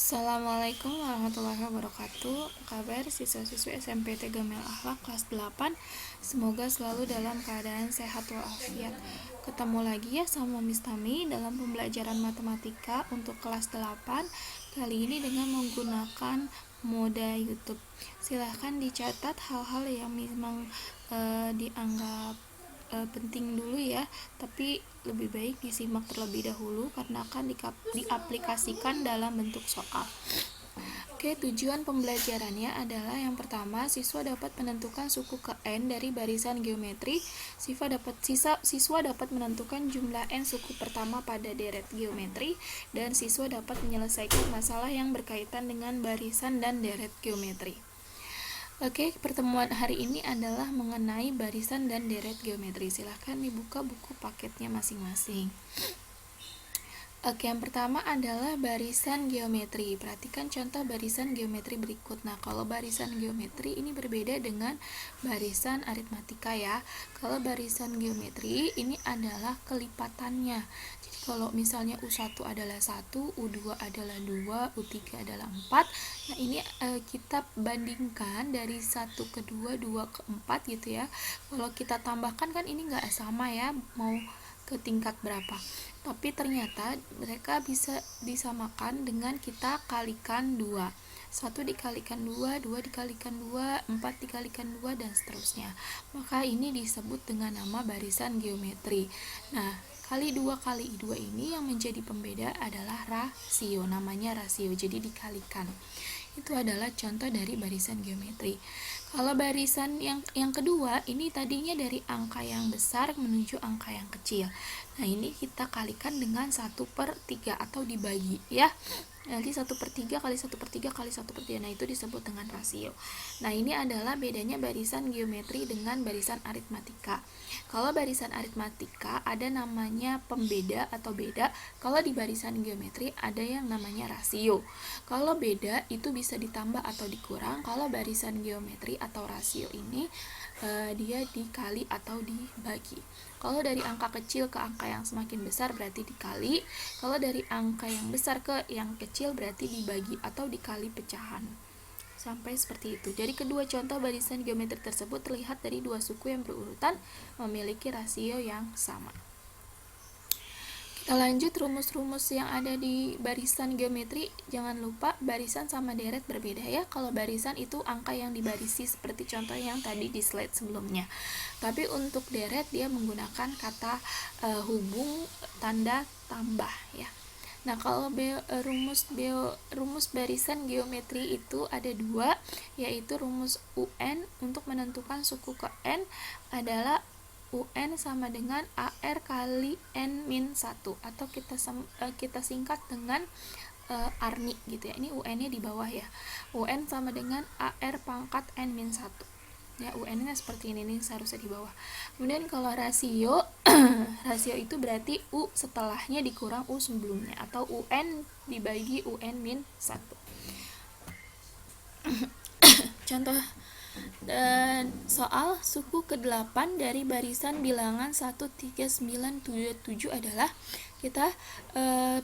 Assalamualaikum warahmatullahi wabarakatuh. Apa kabar siswa-siswi SMP Tegamel Akhlak kelas 8? Semoga selalu dalam keadaan sehat walafiat. Ketemu lagi ya sama Miss Tami dalam pembelajaran matematika untuk kelas 8. Kali ini dengan menggunakan mode YouTube. Silahkan dicatat hal-hal yang memang dianggap penting dulu ya, tapi lebih baik disimak terlebih dahulu karena akan diaplikasikan dalam bentuk soal. Oke, tujuan pembelajarannya adalah yang pertama, siswa dapat menentukan suku ke N dari barisan geometri. Siswa dapat menentukan jumlah N suku pertama pada deret geometri, dan siswa dapat menyelesaikan masalah yang berkaitan dengan barisan dan deret geometri. Oke, pertemuan hari ini adalah mengenai barisan dan deret geometri. Silahkan dibuka buku paketnya masing-masing. Oke, yang pertama adalah barisan geometri. Perhatikan contoh barisan geometri berikut. Nah, kalau barisan geometri ini berbeda dengan barisan aritmatika ya. Kalau barisan geometri ini adalah kelipatannya. Jadi kalau misalnya U1 adalah 1, U2 adalah 2, U3 adalah 4. Nah, ini kita bandingkan dari 1 ke 2, 2 ke 4 gitu ya. Kalau kita tambahkan kan ini nggak sama ya, mau ke tingkat berapa, tapi ternyata mereka bisa disamakan dengan kita kalikan 2, 1 dikalikan 2, 2 dikalikan 2, 4 dikalikan 2, dan seterusnya. Maka ini disebut dengan nama barisan geometri. Nah, kali 2 kali 2 ini yang menjadi pembeda adalah rasio, namanya rasio, jadi dikalikan. Itu adalah contoh dari barisan geometri. Kalau barisan yang kedua, ini tadinya dari angka yang besar menuju angka yang kecil. Nah, ini kita kalikan dengan 1/3 atau dibagi ya. Jadi 1/3 kali 1/3 kali 1/3. Nah, itu disebut dengan rasio. Nah, ini adalah bedanya barisan geometri dengan barisan aritmatika. Kalau barisan aritmatika ada namanya pembeda atau beda. Kalau di barisan geometri ada yang namanya rasio. Kalau beda itu bisa ditambah atau dikurang. Kalau barisan geometri atau rasio ini dia dikali atau dibagi. Kalau dari angka kecil ke angka yang semakin besar berarti dikali. Kalau dari angka yang besar ke yang kecil berarti dibagi atau dikali pecahan. Sampai seperti itu. Jadi kedua contoh barisan geometri tersebut terlihat dari dua suku yang berurutan memiliki rasio yang sama. Kita lanjut rumus-rumus yang ada di barisan geometri. Jangan lupa barisan sama deret berbeda ya. Kalau barisan itu angka yang dibarisi seperti contoh yang tadi di slide sebelumnya. Tapi untuk deret dia menggunakan kata hubung tanda tambah ya. Nah, kalau rumus barisan geometri itu ada dua, yaitu rumus UN untuk menentukan suku ke N adalah UN sama dengan AR kali N-1 atau kita singkat dengan ARNI gitu ya. Ini UN-nya di bawah ya. UN sama dengan AR pangkat N-1. Ya, UN-nya seperti ini seharusnya di bawah. Kemudian kalau rasio rasio itu berarti U setelahnya dikurang U sebelumnya atau UN dibagi UN-1. Contoh dan soal suku ke-8 dari barisan bilangan 13977 adalah kita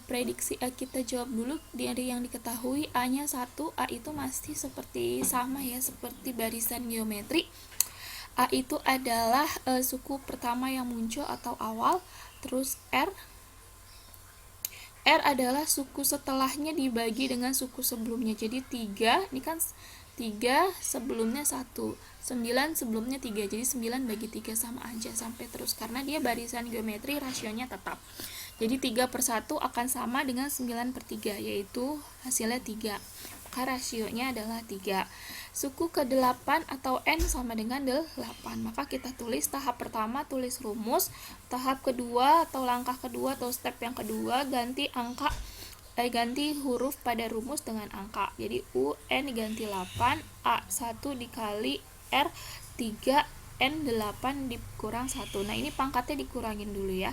prediksi kita jawab dulu dari yang diketahui. A-nya 1, A itu masih seperti sama ya, seperti barisan geometri. A itu adalah suku pertama yang muncul atau awal, terus R adalah suku setelahnya dibagi dengan suku sebelumnya. Jadi 3, ini kan 3 sebelumnya 1, 9 sebelumnya 3, jadi 9 bagi 3 sama aja sampai terus karena dia barisan geometri rasionya tetap. Jadi 3/1 akan sama dengan 9/3, yaitu hasilnya 3. Maka rasionya adalah 3. Suku ke-8 atau N sama dengan 8. Maka kita tulis tahap pertama, tulis rumus. Tahap kedua atau langkah kedua atau step yang kedua, ganti huruf pada rumus dengan angka. Jadi UN diganti 8, A1 dikali R 3, N8 dikurang 1. Nah, ini pangkatnya dikurangin dulu ya.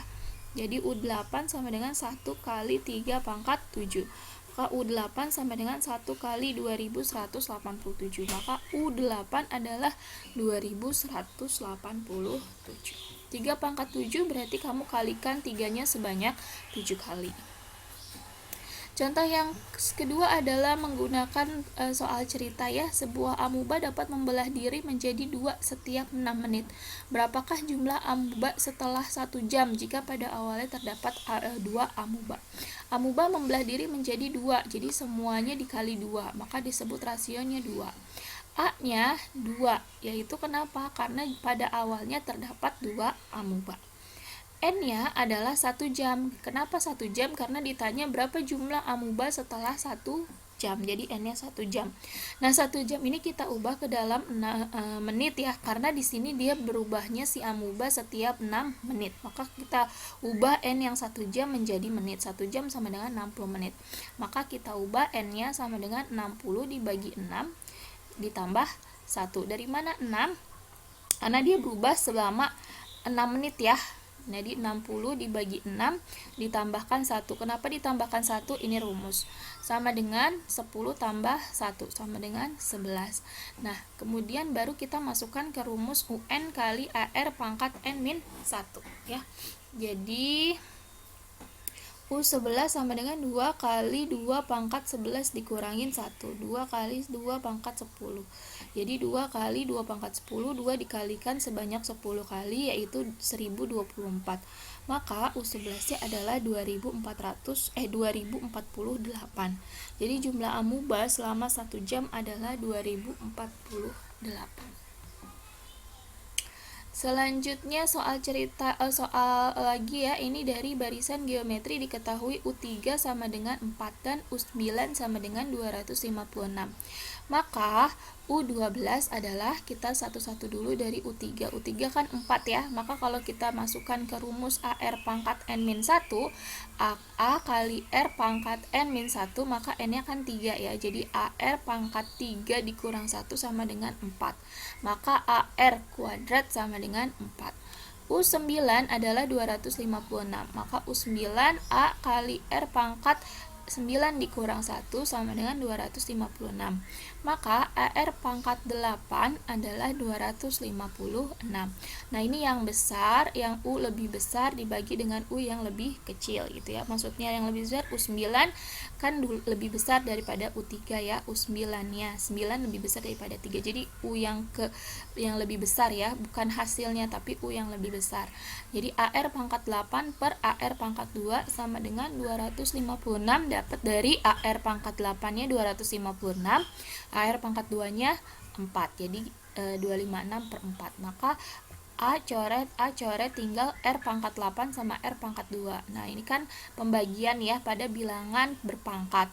Jadi U8 sama dengan 1 kali 3 pangkat 7. Maka U8 sama dengan 1 kali 2187. Maka U8 adalah 2187. 3 pangkat 7 berarti kamu kalikan 3-nya sebanyak 7 kali. Contoh yang kedua adalah menggunakan soal cerita ya. Sebuah amuba dapat membelah diri menjadi 2 setiap 6 menit. Berapakah jumlah amuba setelah 1 jam jika pada awalnya terdapat 2 amuba? Amuba membelah diri menjadi 2, jadi semuanya dikali 2, maka disebut rasionya 2. A-nya 2, yaitu kenapa? Karena pada awalnya terdapat 2 amuba. N-nya adalah 1 jam. Kenapa 1 jam? Karena ditanya berapa jumlah amuba setelah 1 jam. Jadi N-nya 1 jam. Nah, 1 jam ini kita ubah ke dalam menit ya. Karena di sini dia berubahnya si amuba setiap 6 menit. Maka kita ubah N yang 1 jam menjadi menit. 1 jam sama dengan 60 menit. Maka kita ubah N-nya sama dengan 60 dibagi 6 ditambah 1. Dari mana 6? Karena dia berubah selama 6 menit ya. Jadi 60 dibagi 6 ditambahkan 1. Kenapa ditambahkan 1? Ini rumus. Sama dengan 10 tambah 1 sama dengan 11. Nah, kemudian baru kita masukkan ke rumus UN kali AR pangkat N min 1 ya. Jadi U11 sama dengan 2 kali 2 pangkat 11 dikurangin 1. 2 kali 2 pangkat 10. Jadi 2 kali 2 pangkat 10, 2 dikalikan sebanyak 10 kali, yaitu 1024. Maka U11-nya adalah 2048. Jadi jumlah amuba selama 1 jam adalah 2048. Selanjutnya soal soal lagi ya, ini dari barisan geometri diketahui U3 sama dengan 4 dan U9 sama dengan 256. Maka U12 adalah kita satu-satu dulu dari U3. U3 kan 4 ya, maka kalau kita masukkan ke rumus AR pangkat N-1, A kali R pangkat N-1, maka N-nya kan 3 ya. Jadi AR pangkat 3 dikurang 1 sama dengan 4. Maka AR kuadrat sama dengan 4. U9 adalah 256. Maka U9 A kali R pangkat 9 dikurang 1 sama dengan 256. Maka AR pangkat 8 adalah 256. Nah, ini yang besar, yang U lebih besar dibagi dengan U yang lebih kecil gitu ya. Maksudnya yang lebih besar U9 kan lebih besar daripada U3 ya. U9-nya 9 lebih besar daripada 3. Jadi U yang lebih besar ya, bukan hasilnya tapi U yang lebih besar. Jadi AR pangkat 8 per AR pangkat 2 sama dengan 256. Dapat dari AR pangkat 8-nya 256, AR pangkat 2-nya 4. Jadi 256 per 4. Maka A coret tinggal R pangkat 8 sama R pangkat 2. Nah, ini kan pembagian ya pada bilangan berpangkat.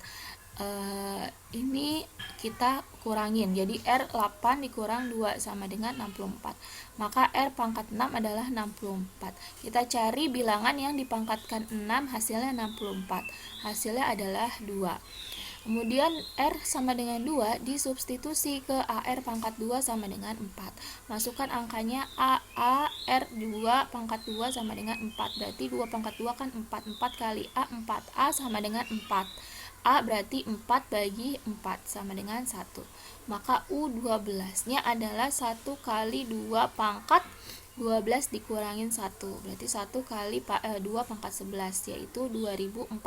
Ini kita kurangin. Jadi R8 dikurang 2 sama dengan 64. Maka R pangkat 6 adalah 64. Kita cari bilangan yang dipangkatkan 6, hasilnya 64. Hasilnya adalah 2. Kemudian R sama dengan 2 disubstitusi ke AR pangkat 2 sama dengan 4. Masukkan angkanya A R2 pangkat 2 sama dengan 4. Berarti 2 pangkat 2 kan 4. 4 kali A, 4A sama dengan 4. A berarti 4 bagi 4 sama dengan 1. Maka U12-nya adalah 1 kali 2 pangkat 12 dikurangin 1. Berarti 1 kali 2 pangkat 11, yaitu 2048.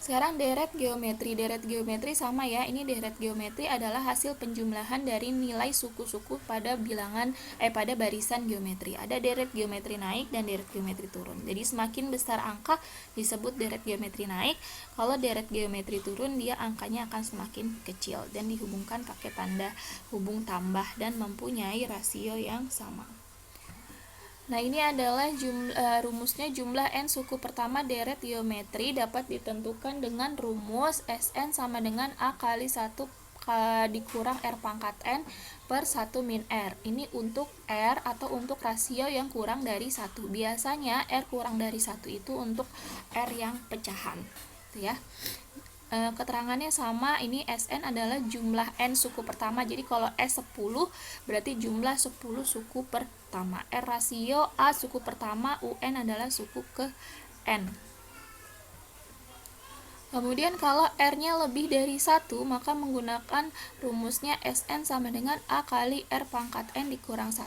Sekarang deret geometri. Deret geometri sama ya. Ini deret geometri adalah hasil penjumlahan dari nilai suku-suku pada pada barisan geometri. Ada deret geometri naik dan deret geometri turun. Jadi semakin besar angka disebut deret geometri naik. Kalau deret geometri turun, dia angkanya akan semakin kecil dan dihubungkan pakai tanda hubung tambah dan mempunyai rasio yang sama. Nah, ini adalah rumusnya jumlah N suku pertama deret geometri dapat ditentukan dengan rumus Sn sama dengan A kali 1 dikurang R pangkat N per 1 min R. Ini untuk R atau untuk rasio yang kurang dari 1. Biasanya R kurang dari 1 itu untuk R yang pecahan. Gitu ya. Keterangannya sama, ini Sn adalah jumlah N suku pertama. Jadi kalau S 10 berarti jumlah 10 suku pertama. R rasio A suku pertama, UN adalah suku ke N. Kemudian kalau R-nya lebih dari 1, maka menggunakan rumusnya Sn sama dengan A kali R pangkat N dikurang 1.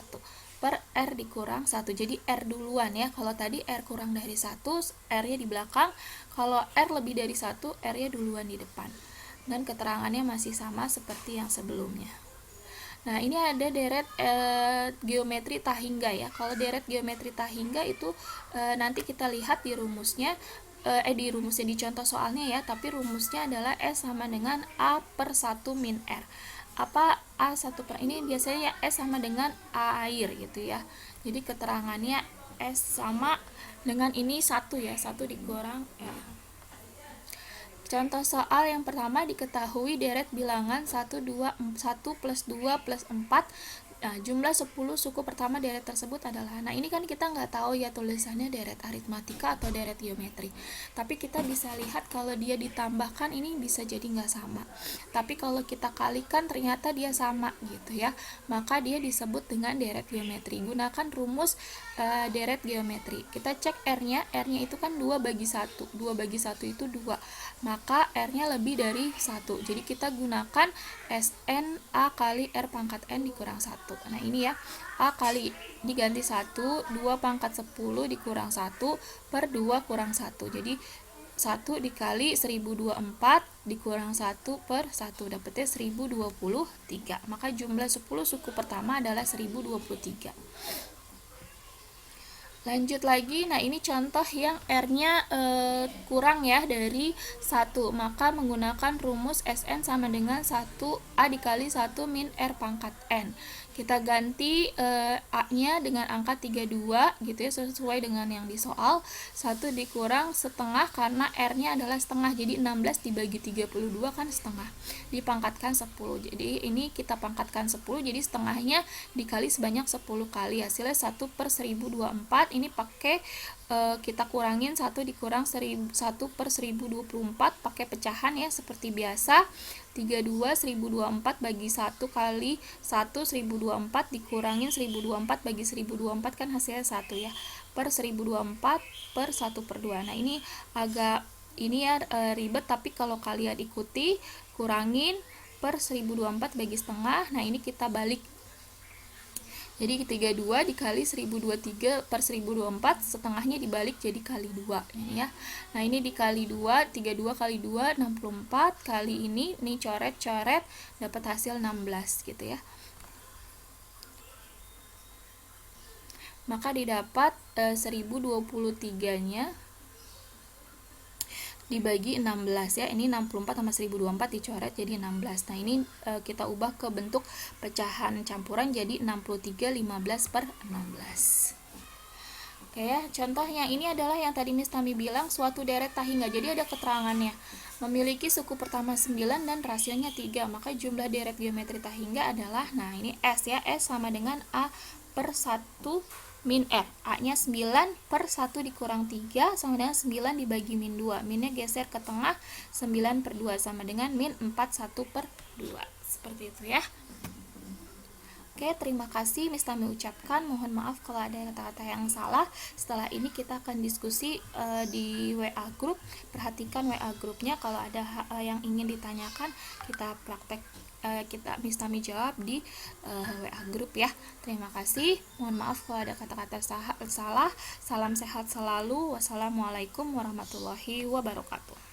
per R dikurang 1. Jadi R duluan ya. Kalau tadi R kurang dari 1, R-nya di belakang. Kalau R lebih dari 1, R-nya duluan di depan. Dan keterangannya masih sama seperti yang sebelumnya. Nah, ini ada deret geometri tahingga ya. Kalau deret geometri tahingga itu nanti kita lihat di rumusnya, di contoh soalnya ya, tapi rumusnya adalah S sama dengan A per 1 min R. Apa A1 per ini biasanya ya S sama dengan A air gitu ya. Jadi keterangannya S sama dengan ini 1 ya, 1 dikurang R. Contoh soal yang pertama, diketahui deret bilangan 1 plus 2 plus 4. Nah, jumlah 10 suku pertama deret tersebut adalah, nah ini kan kita nggak tahu ya tulisannya deret aritmatika atau deret geometri, tapi kita bisa lihat kalau dia ditambahkan ini bisa jadi nggak sama, tapi kalau kita kalikan ternyata dia sama gitu ya, maka dia disebut dengan deret geometri. Gunakan rumus deret geometri. Kita cek R-nya itu kan 2 bagi 1, 2 bagi 1 itu 2, maka R-nya lebih dari 1, jadi kita gunakan Sn A kali R pangkat N dikurang 1. Nah ini ya, A kali diganti 1, 2 pangkat 10 dikurang 1 per 2 kurang 1. Jadi 1 dikali 1024 dikurang 1 per 1, dapetnya 1023. Maka jumlah 10 suku pertama adalah 1023. Lanjut lagi, nah ini contoh yang R-nya kurang ya dari 1, maka menggunakan rumus Sn sama dengan 1A dikali 1 min R pangkat N. Kita ganti A-nya dengan angka 32 gitu ya, sesuai dengan yang di soal. 1 dikurang setengah karena R-nya adalah setengah, jadi 16 dibagi 32 kan setengah, dipangkatkan 10. Jadi ini kita pangkatkan 10, jadi setengahnya dikali sebanyak 10 kali, hasilnya 1 per 1024. Ini pakai kita kurangin 1 dikurang 1 per 1024 pakai pecahan ya, seperti biasa. 32 1024 bagi 1 kali 1 1024 dikurangin 1024 bagi 1024 kan hasilnya 1 ya, per 1024 per 1 per 2. Nah ini agak ribet, tapi kalau kalian ikuti, kurangin per 1024 bagi setengah. Nah ini kita balik, jadi 32 dikali 1023 per 1024, setengahnya dibalik jadi kali 2 ini ya. Nah ini dikali 2, 32 kali 2 64, kali ini coret-coret dapat hasil 16 gitu ya. Maka didapat 1023 nya dibagi 16 ya, ini 64 sama 1024 dicoret jadi 16. Nah ini kita ubah ke bentuk pecahan campuran jadi 63 15 per 16. Oke ya, contohnya ini adalah yang tadi Miss Tami bilang suatu deret tahingga, jadi ada keterangannya memiliki suku pertama 9 dan rasionya 3, maka jumlah deret geometri tahingga adalah, nah ini S ya, S sama dengan A per 1 min R. A nya 9 per 1 dikurang 3 sama dengan 9 dibagi min 2, minnya geser ke tengah, 9 per 2 sama dengan min 4 1 per 2, seperti itu ya. Oke, terima kasih Miss Tami ucapkan, mohon maaf kalau ada kata-kata yang salah. Setelah ini kita akan diskusi di WA group. Perhatikan WA grupnya, kalau ada yang ingin ditanyakan kita praktek, Miss Tami jawab di WA group ya. Terima kasih, mohon maaf kalau ada kata-kata salah. Salam sehat selalu. Wassalamualaikum warahmatullahi wabarakatuh.